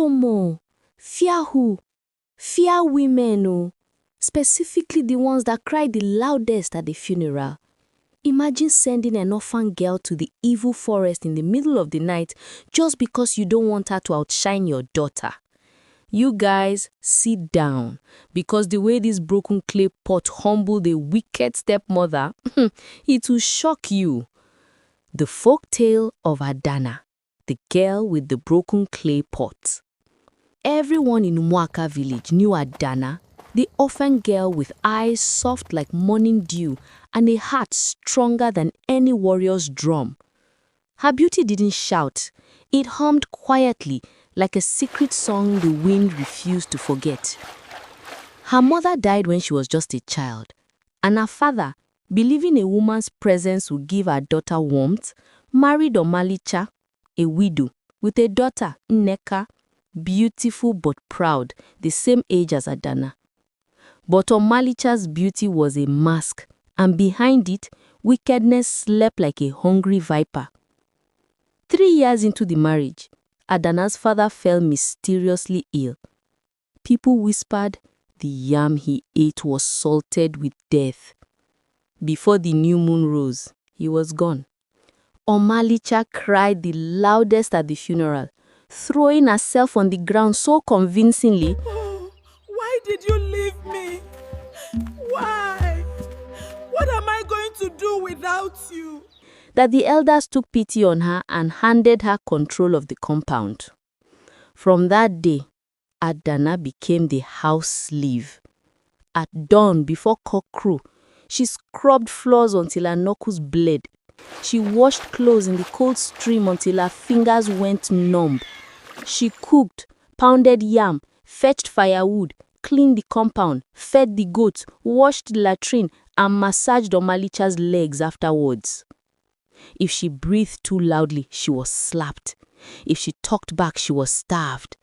Omo, fear who? Fear women, oh. Specifically the ones that cry the loudest at the funeral. Imagine sending an orphan girl to the evil forest in the middle of the night just because you don't want her to outshine your daughter. You guys, sit down, because the way this broken clay pot humbled a wicked stepmother, it will shock you. The folk tale of Adanna, the girl with the broken clay pot. Everyone in Umuaka village knew Adanna, the orphan girl with eyes soft like morning dew and a heart stronger than any warrior's drum. Her beauty didn't shout. It hummed quietly like a secret song the wind refused to forget. Her mother died when she was just a child, and her father, believing a woman's presence would give her daughter warmth, married Omalicha, a widow, with a daughter, Nneka, beautiful but proud, the same age as Adanna. But Omalicha's beauty was a mask, and behind it, wickedness slept like a hungry viper. 3 years into the marriage, Adanna's father fell mysteriously ill. People whispered the yam he ate was salted with death. Before the new moon rose, he was gone. Omalicha cried the loudest at the funeral, throwing herself on the ground so convincingly. Oh, why did you leave me? Why? What am I going to do without you? That the elders took pity on her and handed her control of the compound. From that day, Adanna became the house slave. At dawn, before cock crew, she scrubbed floors until her knuckles bled. She washed clothes in the cold stream until her fingers went numb. She cooked, pounded yam, fetched firewood, cleaned the compound, fed the goats, washed the latrine, and massaged Omalicha's legs afterwards. If she breathed too loudly, she was slapped. If she talked back, she was starved.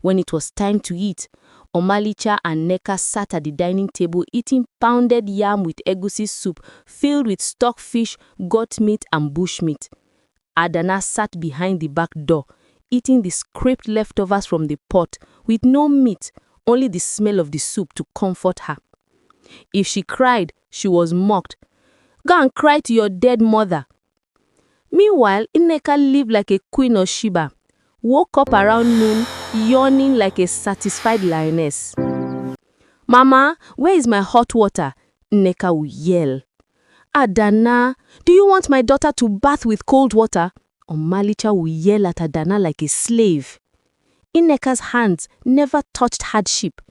When it was time to eat, Omalicha and Nneka sat at the dining table eating pounded yam with egusi soup filled with stockfish, goat meat, and bushmeat. Adanna sat behind the back door, eating the scraped leftovers from the pot with no meat, only the smell of the soup to comfort her. If she cried, she was mocked. Go and cry to your dead mother. Meanwhile, Nneka lived like a queen of Sheba, woke up around noon, yawning like a satisfied lioness. Mama, where is my hot water? Nneka would yell. Adanna, do you want my daughter to bath with cold water? Omalicha would yell at Adanna like a slave. Nneka's hands never touched hardship.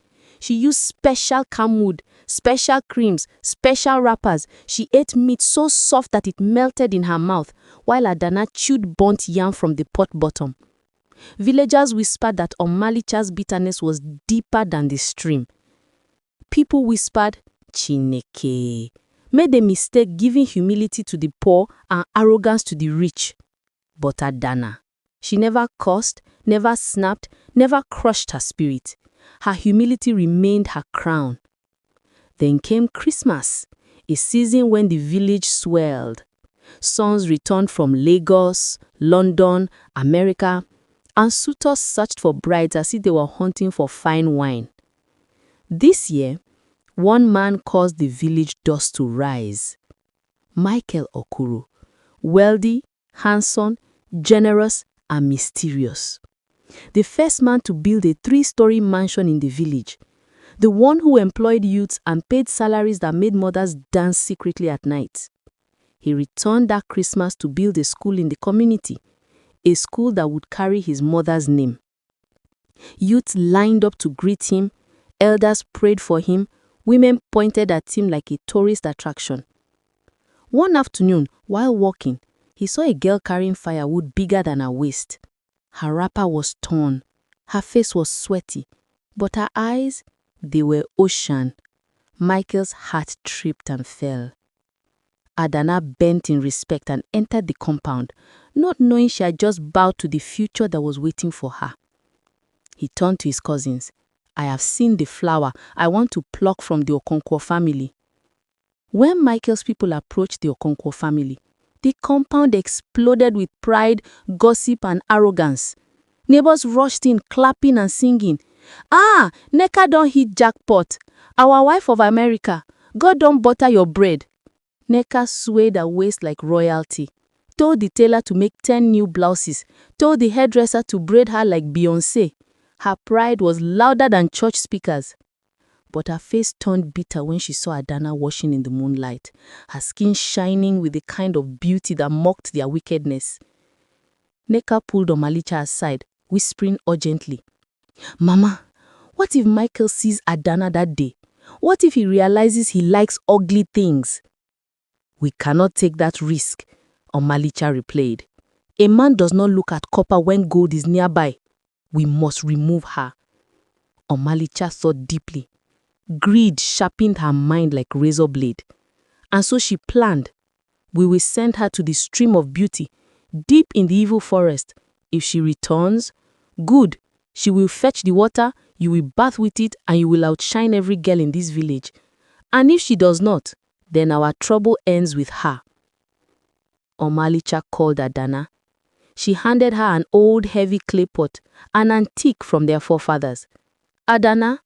She used special camwood, special creams, special wrappers. She ate meat so soft that it melted in her mouth, while Adanna chewed burnt yam from the pot bottom. Villagers whispered that Omalicha's bitterness was deeper than the stream. People whispered, Chineke, made a mistake giving humility to the poor and arrogance to the rich. But Adanna, she never cursed, never snapped, never crushed her spirit. Her humility remained her crown. Then came Christmas, a season when the village swelled. Sons returned from Lagos, London, America, and suitors searched for brides as if they were hunting for fine wine. This year, one man caused the village dust to rise. Michael Okuru, wealthy, handsome, generous, and mysterious. The first man to build a 3-story mansion in the village. The one who employed youths and paid salaries that made mothers dance secretly at night. He returned that Christmas to build a school in the community, a school that would carry his mother's name. Youths lined up to greet him, elders prayed for him, women pointed at him like a tourist attraction. One afternoon, while walking, he saw a girl carrying firewood bigger than her waist. Her wrapper was torn, her face was sweaty, but her eyes, they were ocean. Michael's heart tripped and fell. Adanna bent in respect and entered the compound, not knowing she had just bowed to the future that was waiting for her. He turned to his cousins. I have seen the flower I want to pluck from the Okonkwo family. When Michael's people approached the Okonkwo family, the compound exploded with pride, gossip, and arrogance. Neighbors rushed in, clapping and singing. "Ah, Nneka don hit jackpot. Our wife of America. God don butter your bread." Nneka swayed her waist like royalty, told the tailor to make 10 new blouses, told the hairdresser to braid her like Beyoncé. Her pride was louder than church speakers. But her face turned bitter when she saw Adanna washing in the moonlight, her skin shining with the kind of beauty that mocked their wickedness. Nneka pulled Omalicha aside, whispering urgently, "Mama, what if Michael sees Adanna that day? What if he realizes he likes ugly things?" "We cannot take that risk," Omalicha replied. "A man does not look at copper when gold is nearby. We must remove her." Omalicha thought deeply. Greed sharpened her mind like razor blade. And so she planned. "We will send her to the stream of beauty, deep in the evil forest. If she returns, good. She will fetch the water, you will bath with it, and you will outshine every girl in this village. And if she does not, then our trouble ends with her." Omalicha called Adanna. She handed her an old heavy clay pot, an antique from their forefathers. "Adanna,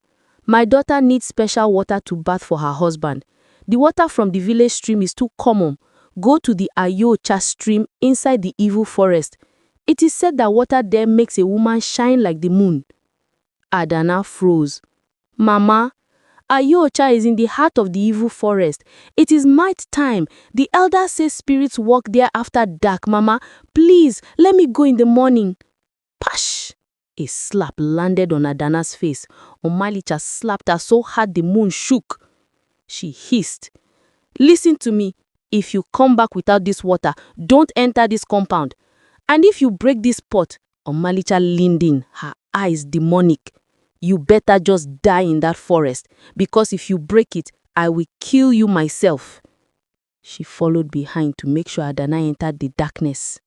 my daughter needs special water to bath for her husband. The water from the village stream is too common. Go to the Ayocha stream inside the evil forest. It is said that water there makes a woman shine like the moon." Adanna froze. "Mama, Ayocha is in the heart of the evil forest. It is night time. The elders say spirits walk there after dark. Mama, please, let me go in the morning." Pash! A slap landed on Adanna's face. Omalicha slapped her so hard the moon shook. She hissed, "Listen to me. If you come back without this water, don't enter this compound. And if you break this pot," Omalicha leaned in, her eyes demonic, "you better just die in that forest, because if you break it, I will kill you myself." She followed behind to make sure Adanna entered the darkness.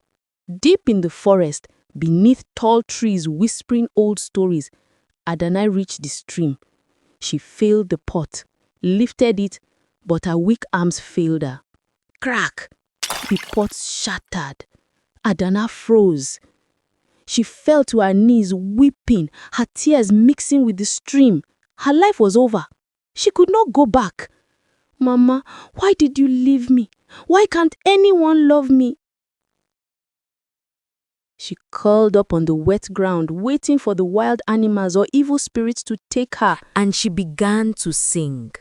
Deep in the forest, beneath tall trees whispering old stories, Adanna reached the stream. She filled the pot, lifted it, but her weak arms failed her. Crack! The pot shattered. Adanna froze. She fell to her knees weeping, her tears mixing with the stream. Her life was over. She could not go back. "Mama, why did you leave me? Why can't anyone love me?" She curled up on the wet ground, waiting for the wild animals or evil spirits to take her, and she began to sing.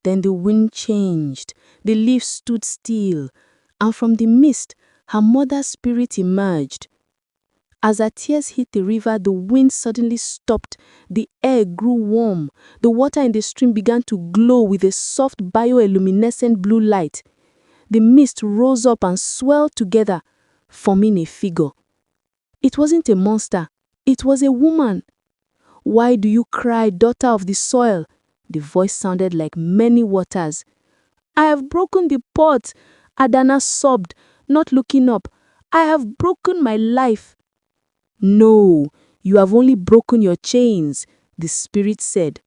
Then the wind changed, the leaves stood still, and from the mist, her mother's spirit emerged. As her tears hit the river, the wind suddenly stopped, the air grew warm, the water in the stream began to glow with a soft bioluminescent blue light. The mist rose up and swelled together, forming a figure. It wasn't a monster, it was a woman. "Why do you cry, daughter of the soil?" The voice sounded like many waters. "I have broken the pot," Adanna sobbed, not looking up. "I have broken my life." "No, you have only broken your chains," the spirit said.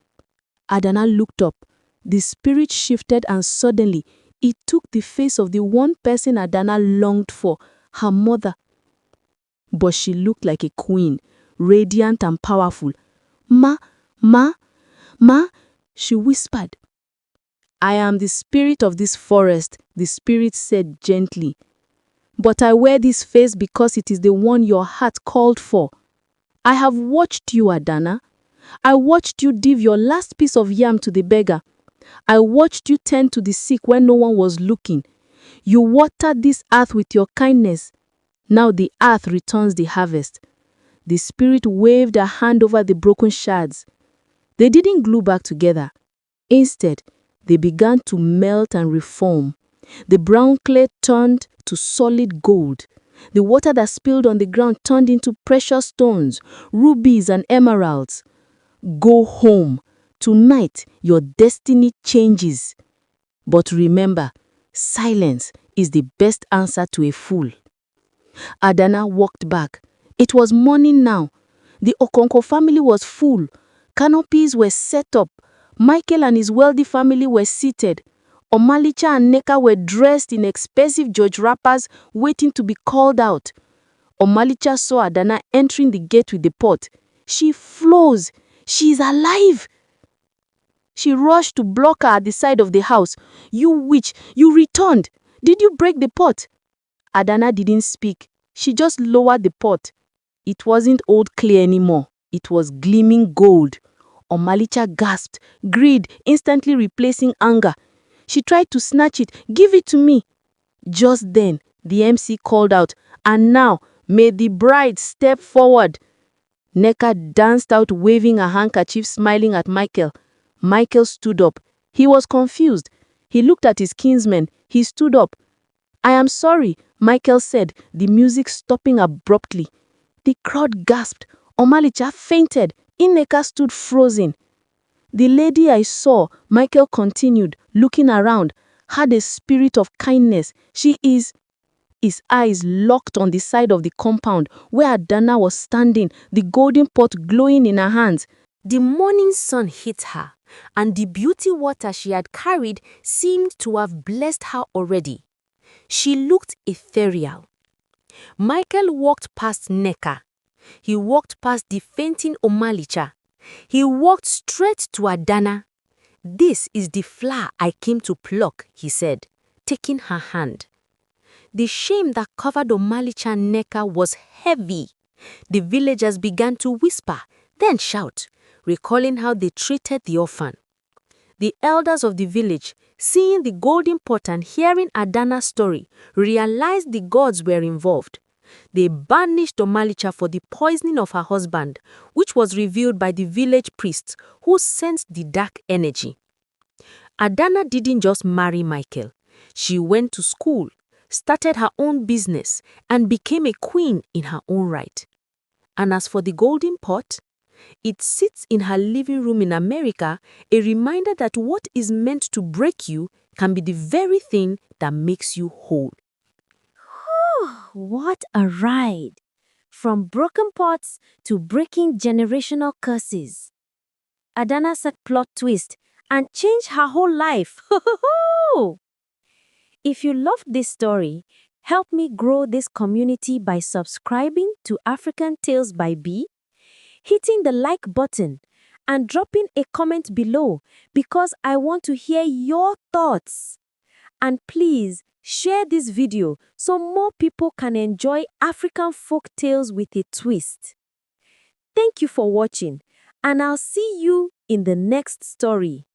Adanna looked up. The spirit shifted and suddenly it took the face of the one person Adanna longed for, her mother. But she looked like a queen, radiant and powerful. Ma, she whispered. "I am the spirit of this forest," the spirit said gently. "But I wear this face because it is the one your heart called for." I have watched you, Adanna. I watched you give your last piece of yam to the beggar. I watched you tend to the sick when no one was looking. You watered this earth with your kindness. Now the earth returns the harvest. The spirit waved a hand over the broken shards. They didn't glue back together. Instead, they began to melt and reform. The brown clay turned to solid gold. The water that spilled on the ground turned into precious stones, rubies and emeralds. Go home. Tonight, your destiny changes. But remember, silence is the best answer to a fool. Adanna walked back. It was morning now. The Okonkwo family was full. Canopies were set up. Michael and his wealthy family were seated. Omalicha and Nneka were dressed in expensive George wrappers waiting to be called out. Omalicha saw Adanna entering the gate with the pot. She flows. She is alive. She rushed to block her at the side of the house. You witch, you returned. Did you break the pot? Adanna didn't speak. She just lowered the pot. It wasn't old clay anymore. It was gleaming gold. Omalicha gasped, greed instantly replacing anger. She tried to snatch it. Give it to me. Just then, the MC called out, and now, may the bride step forward. Nneka danced out waving a handkerchief, smiling at Michael. Michael stood up. He was confused. He looked at his kinsman. He stood up. I am sorry, Michael said, the music stopping abruptly. The crowd gasped. Omalicha fainted. Nneka stood frozen. The lady I saw, Michael continued, looking around, had a spirit of kindness. She is... His eyes locked on the side of the compound where Adanna was standing, the golden pot glowing in her hands. The morning sun hit her, and the beauty water she had carried seemed to have blessed her already. She looked ethereal. Michael walked past Nneka. He walked past the fainting Omalicha. He walked straight to Adanna. This is the flower I came to pluck, he said, taking her hand. The shame that covered Omalicha and Nneka was heavy. The villagers began to whisper, then shout, recalling how they treated the orphan. The elders of the village, seeing the golden pot and hearing Adanna's story, realized the gods were involved. They banished Omalicha for the poisoning of her husband, which was revealed by the village priests who sensed the dark energy. Adanna didn't just marry Michael. She went to school, started her own business, and became a queen in her own right. And as for the golden pot, it sits in her living room in America, a reminder that what is meant to break you can be the very thing that makes you whole. What a ride! From broken pots to breaking generational curses. Adanna said plot twist and changed her whole life. If you loved this story, help me grow this community by subscribing to African Tales by B, hitting the like button, and dropping a comment below because I want to hear your thoughts. And please, share this video so more people can enjoy African folk tales with a twist. Thank you for watching, and I'll see you in the next story.